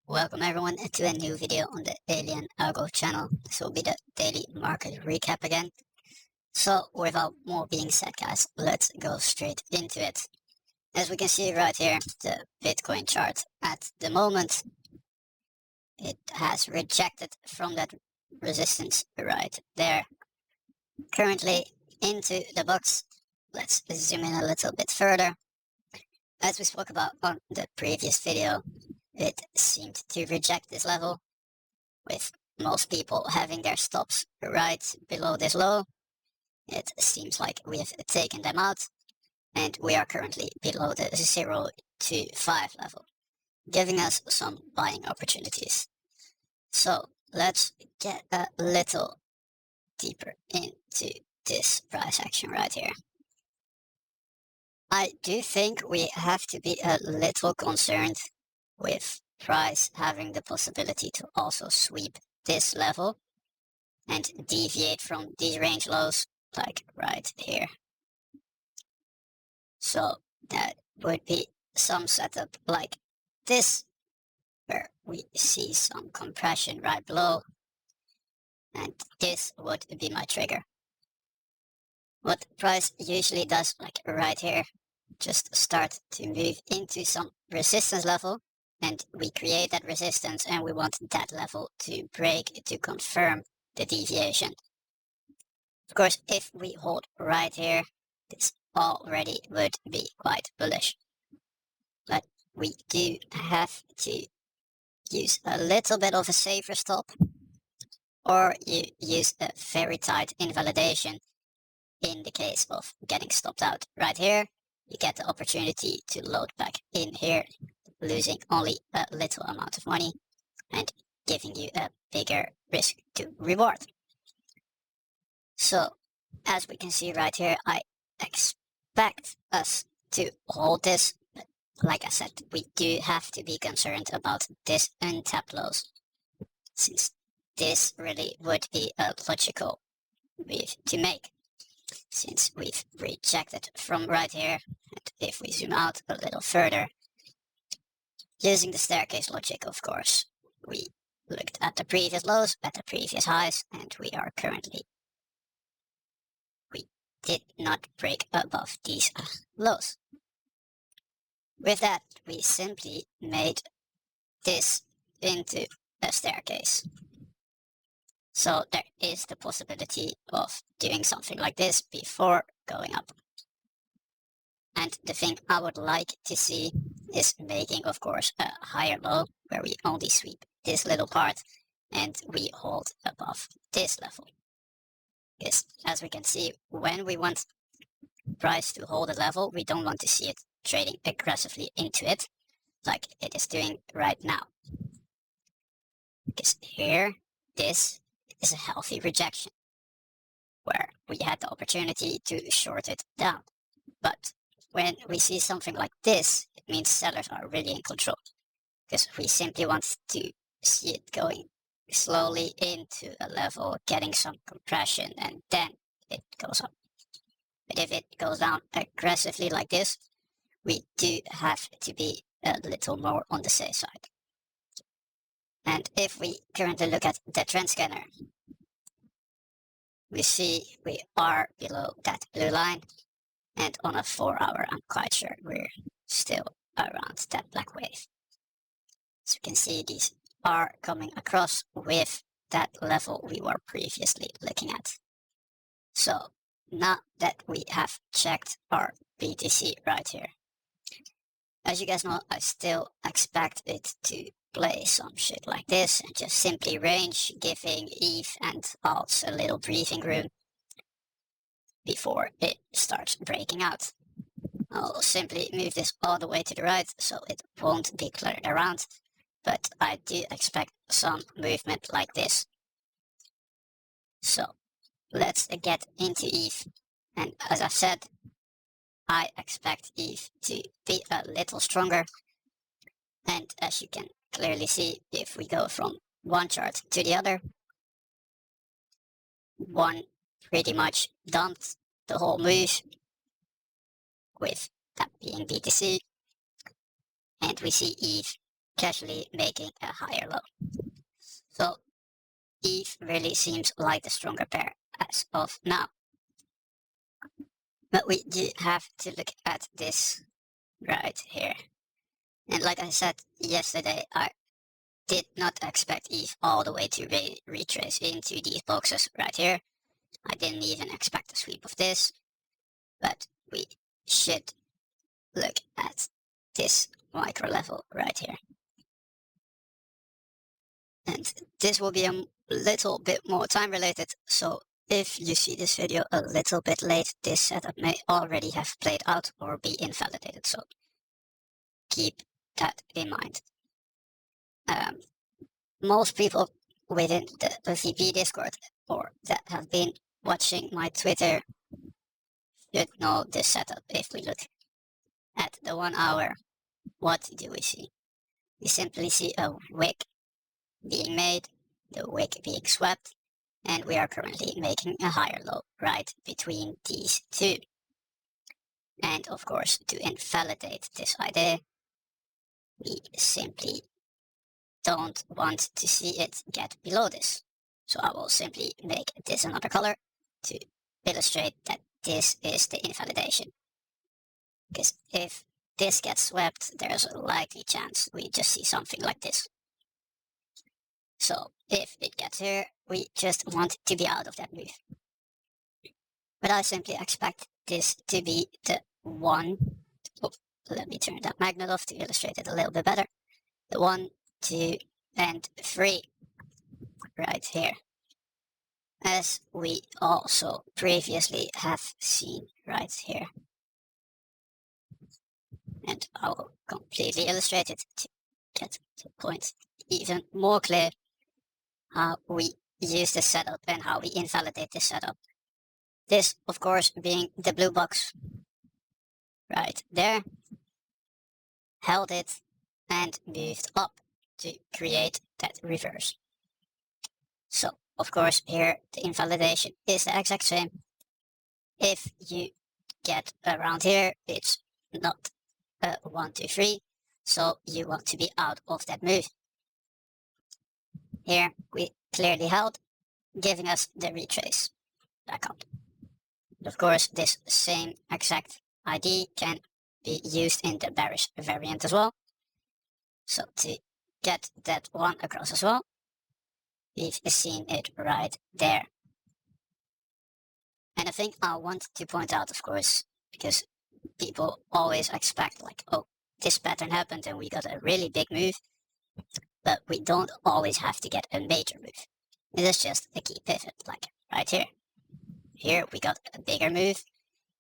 Welcome everyone to a new video on the Alien Algo channel. This will be the daily market recap again. So without more being said guys, let's go straight into it. As we can see right here, the Bitcoin chart at the moment, it has rejected from that resistance right there. Currently into the box. Let's zoom in a little bit further. As we spoke about on the previous video, it seemed to reject this level, with most people having their stops right below this low. It seems like we have taken them out, and we are currently below the 0 to 5 level, giving us some buying opportunities. So let's get a little deeper into this price action right here. I do think we have to be a little concerned with price having the possibility to also sweep this level and deviate from these range lows, like right here. So that would be some setup like this, where we see some compression right below, and this would be my trigger. What price usually does, like right here, just start to move into some resistance level, and we create that resistance and we want that level to break to confirm the deviation. Of course, if we hold right here, this already would be quite bullish. But we do have to use a little bit of a safer stop, or you use a very tight invalidation in the case of getting stopped out. Right here, you get the opportunity to load back in here, losing only a little amount of money and giving you a bigger risk to reward. So as we can see right here, I expect us to hold this, but like I said, we do have to be concerned about this untapped lows, since this really would be a logical move to make, since we've rejected from right here. And if we zoom out a little further, using the staircase logic, of course, we looked at the previous lows, at the previous highs, and we did not break above these lows. With that, we simply made this into a staircase. So there is the possibility of doing something like this before going up. And the thing I would like to see is making, of course, a higher low where we only sweep this little part and we hold above this level. Because as we can see, when we want price to hold a level, we don't want to see it trading aggressively into it like it is doing right now. Because here, this is a healthy rejection, where we had the opportunity to short it down. But when we see something like this, it means sellers are really in control, because we simply want to see it going slowly into a level, getting some compression, and then it goes up. But if it goes down aggressively like this, we do have to be a little more on the safe side. And if we currently look at the trend scanner, we see we are below that blue line, and on a 4-hour, I'm quite sure we're still around that black wave. As you can see, these are coming across with that level we were previously looking at. So now that we have checked our BTC right here, as you guys know, I still expect it to play some shit like this and just simply range, giving ETH and alts a little breathing room before it starts breaking out. I'll simply move this all the way to the right so it won't be cluttered around, but I do expect some movement like this. So let's get into ETH, and as I said, I expect ETH to be a little stronger, and as you can clearly see, if we go from one chart to the other, one pretty much dumped the whole move, with that being BTC, and we see ETH casually making a higher low. So ETH really seems like the stronger pair as of now. But we do have to look at this right here. And like I said yesterday, I did not expect ETH all the way to retrace into these boxes right here. I didn't even expect a sweep of this, but we should look at this micro level right here. And this will be a little bit more time related, so if you see this video a little bit late, this setup may already have played out or be invalidated, so keep that in mind. Most people within the VP Discord or that have been watching my Twitter should know this setup. If we look at the 1 hour, what do we see? We simply see a wick being made, the wick being swept, and we are currently making a higher low right between these two. And of course, to invalidate this idea, we simply don't want to see it get below this. So I will simply make this another color to illustrate that this is the invalidation. Because if this gets swept, there's a likely chance we just see something like this. So if it gets here, we just want to be out of that move. But I simply expect this to be the 1. Oh, let me turn that magnet off to illustrate it a little bit better. The 1, 2, and 3 right here. As we also previously have seen right here. And I will completely illustrate it to get the point even more clear how we use this setup and how we invalidate this setup. This, of course, being the blue box right there, held it and moved up to create that reverse. So, of course, here the invalidation is the exact same. If you get around here, it's not 1, 2, 3, so you want to be out of that move. Here we clearly held, giving us the retrace back up. Of course, this same exact ID can be used in the bearish variant as well. So to get that 1 across as well, we've seen it right there. And I think I want to point out, of course, because people always expect like, oh, this pattern happened and we got a really big move, but we don't always have to get a major move. It is just a key pivot, like right here. Here we got a bigger move.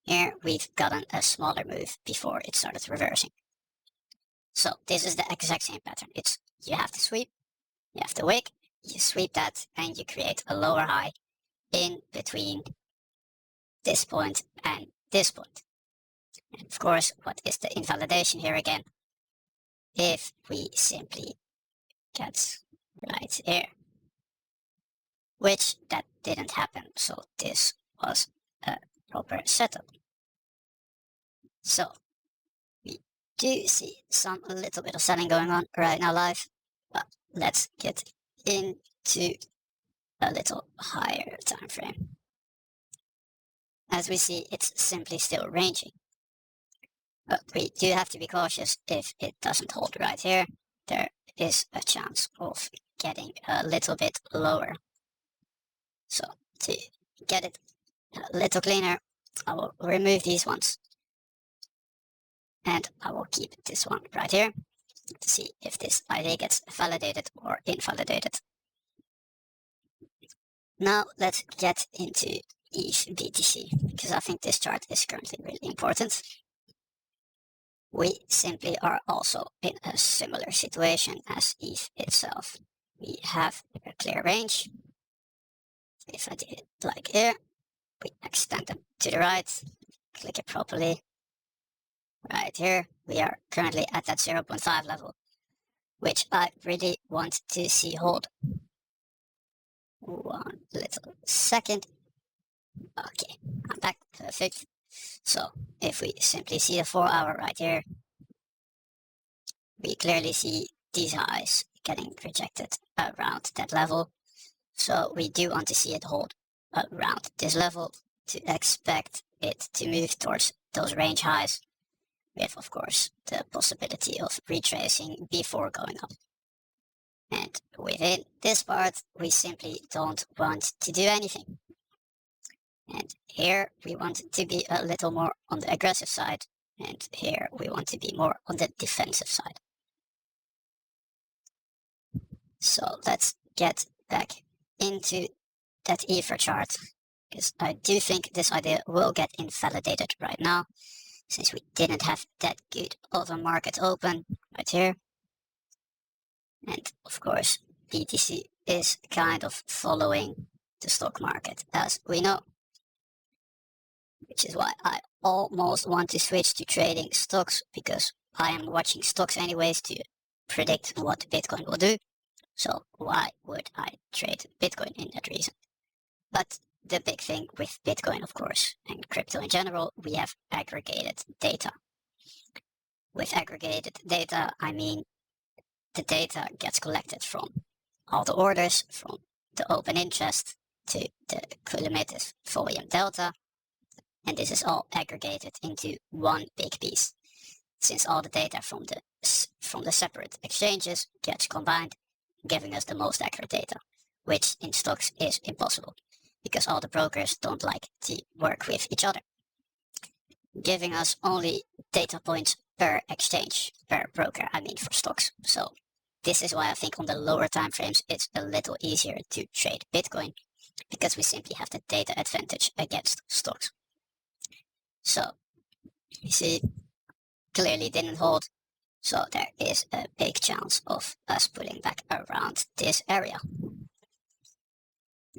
Here we've gotten a smaller move before it started reversing. So this is the exact same pattern. It's you have to sweep, you have to wick, you sweep that, and you create a lower high in between this point and this point. And of course, what is the invalidation here again? If we simply get right here, which that didn't happen, so this was a proper setup. So we do see a little bit of selling going on right now live, but let's get into a little higher time frame. As we see, it's simply still ranging. But we do have to be cautious. If it doesn't hold right here, there is a chance of getting a little bit lower. So to get it a little cleaner, I will remove these ones. And I will keep this one right here to see if this idea gets validated or invalidated. Now let's get into ETH BTC, because I think this chart is currently really important. We simply are also in a similar situation as ETH itself. We have a clear range. If I do it like here, we extend them to the right, click it properly. Right here, we are currently at that 0.5 level, which I really want to see hold. 1 little second. Okay, I'm back, perfect. So if we simply see the 4 hour right here, we clearly see these highs getting rejected around that level. So we do want to see it hold around this level to expect it to move towards those range highs, with of course the possibility of retracing before going up. And within this part, we simply don't want to do anything. And here we want to be a little more on the aggressive side, and here we want to be more on the defensive side. So let's get back into that Ether chart, because I do think this idea will get invalidated right now, since we didn't have that good of a market open right here. And of course, BTC is kind of following the stock market, as we know, which is why I almost want to switch to trading stocks, because I am watching stocks anyways to predict what Bitcoin will do. So why would I trade Bitcoin in that reason? But the big thing with Bitcoin, of course, and crypto in general, we have aggregated data. With aggregated data, I mean the data gets collected from all the orders, from the open interest to the cumulative volume delta, and this is all aggregated into one big piece. Since all the data from the separate exchanges gets combined, giving us the most accurate data, which in stocks is impossible, because all the brokers don't like to work with each other, giving us only data points per exchange, per broker, I mean for stocks. So this is why I think on the lower time frames it's a little easier to trade Bitcoin, because we simply have the data advantage against stocks. So you see, clearly didn't hold. So there is a big chance of us pulling back around this area.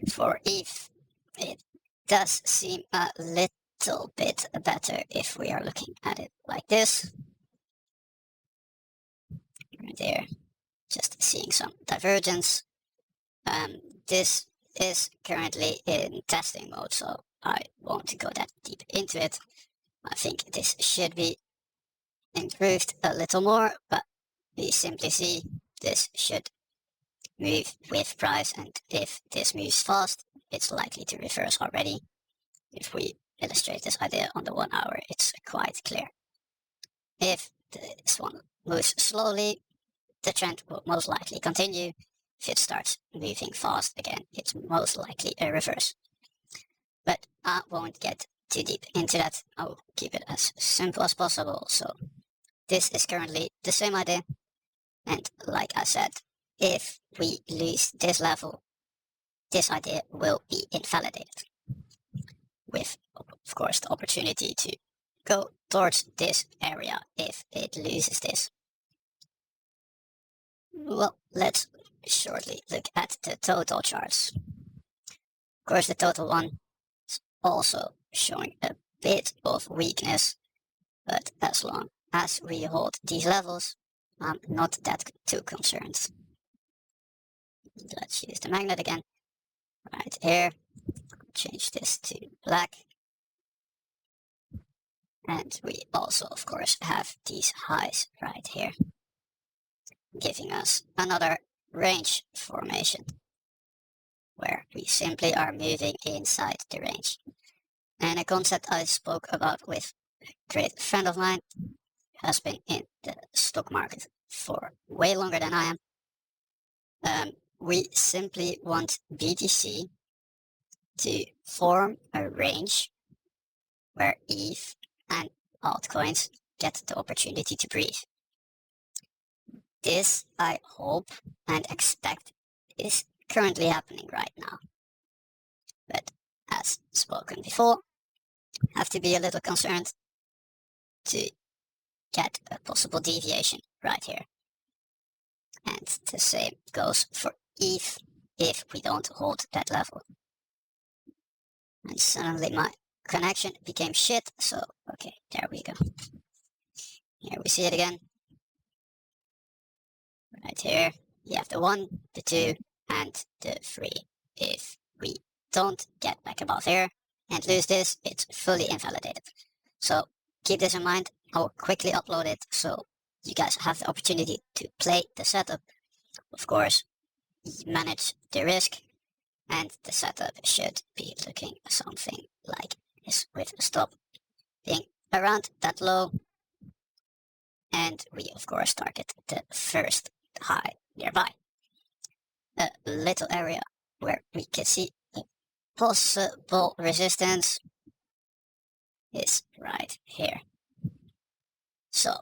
For ETH, it does seem a little bit better if we are looking at it like this. Right there, just seeing some divergence. This is currently in testing mode, so I won't go that deep into it. I think this should be improved a little more, but we simply see this should move with price, and if this moves fast, it's likely to reverse already. If we illustrate this idea on the 1 hour, it's quite clear. If this one moves slowly, the trend will most likely continue. If it starts moving fast again, it's most likely a reverse. But I won't get too deep into that. I'll keep it as simple as possible. So this is currently the same idea, and like I said, if we lose this level, this idea will be invalidated, with of course the opportunity to go towards this area if it loses this. Well, let's shortly look at the total charts. Of course, the total one is also showing a bit of weakness, but as long as we hold these levels, I'm not that too concerned. Let's use the magnet again, right here. Change this to black. And we also, of course, have these highs right here, giving us another range formation, where we simply are moving inside the range. And a concept I spoke about with a great friend of mine, has been in the stock market for way longer than I am. We simply want BTC to form a range where ETH and altcoins get the opportunity to breathe. This, I hope and expect, is currently happening right now. But as spoken before, have to be a little concerned to get a possible deviation right here. And the same goes for ETH if we don't hold that level. And suddenly my connection became shit, so okay, there we go. Here we see it again. Right here, you have the 1, the 2, and the 3. If we don't get back above here and lose this, it's fully invalidated. So keep this in mind. I'll quickly upload it, so you guys have the opportunity to play the setup. Of course, manage the risk, and the setup should be looking something like this, with a stop being around that low, and we of course target the first high nearby. A little area where we can see a possible resistance is right here. So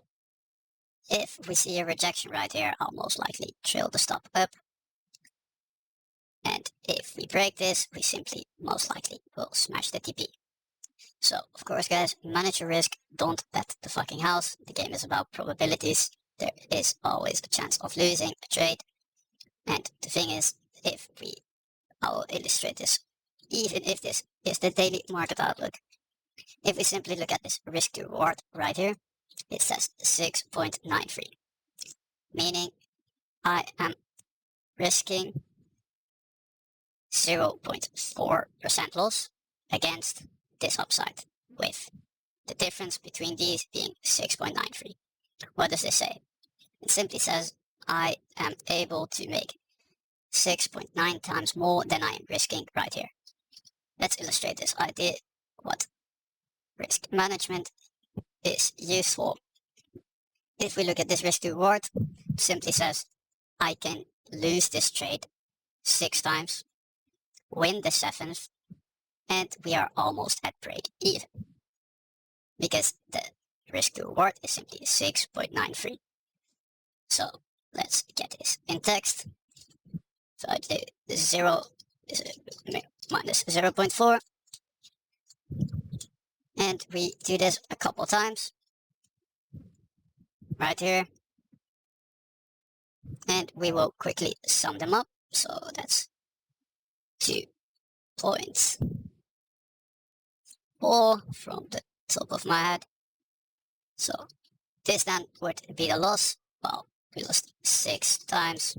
if we see a rejection right here, I'll most likely trail the stop up. And if we break this, we simply most likely will smash the TP. So, of course, guys, manage your risk. Don't bet the fucking house. The game is about probabilities. There is always a chance of losing a trade. And the thing is, I'll illustrate this, even if this is the daily market outlook. If we simply look at this risk to reward right here, it says 6.93, meaning I am risking 0.4% loss against this upside, with the difference between these being 6.93. What does this say? It simply says I am able to make 6.9 times more than I am risking right here. Let's illustrate this idea, what risk management is useful. If we look at this risk to reward, it simply says I can lose this trade 6 times, win the 7th, and we are almost at break even, because the risk to reward is simply 6.93. So let's get this in text. So I do 0 is minus 0.4, and we do this a couple times right here, and we will quickly sum them up. So that's 2.4 from the top of my head. So this then would be the loss. Well, we lost 6 times,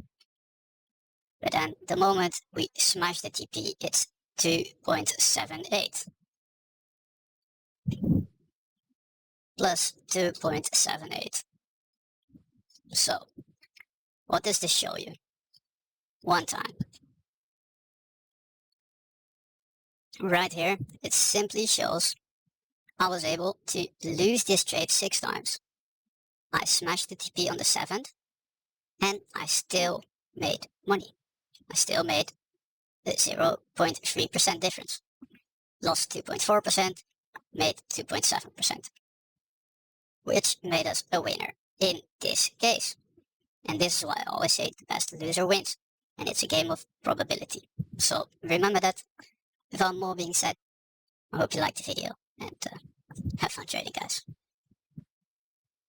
but then the moment we smash the TP, it's 2.78 plus 2.78. So what does this show you? One time right here, it simply shows I was able to lose this trade 6 times. I smashed the TP on the 7th, and I still made money. I still made the 0.3% difference. Lost 2.4%, made 2.7%, which made us a winner in this case. And this is why I always say the best loser wins, and it's a game of probability. So remember that. Without more being said, I hope you liked the video, and have fun trading, guys.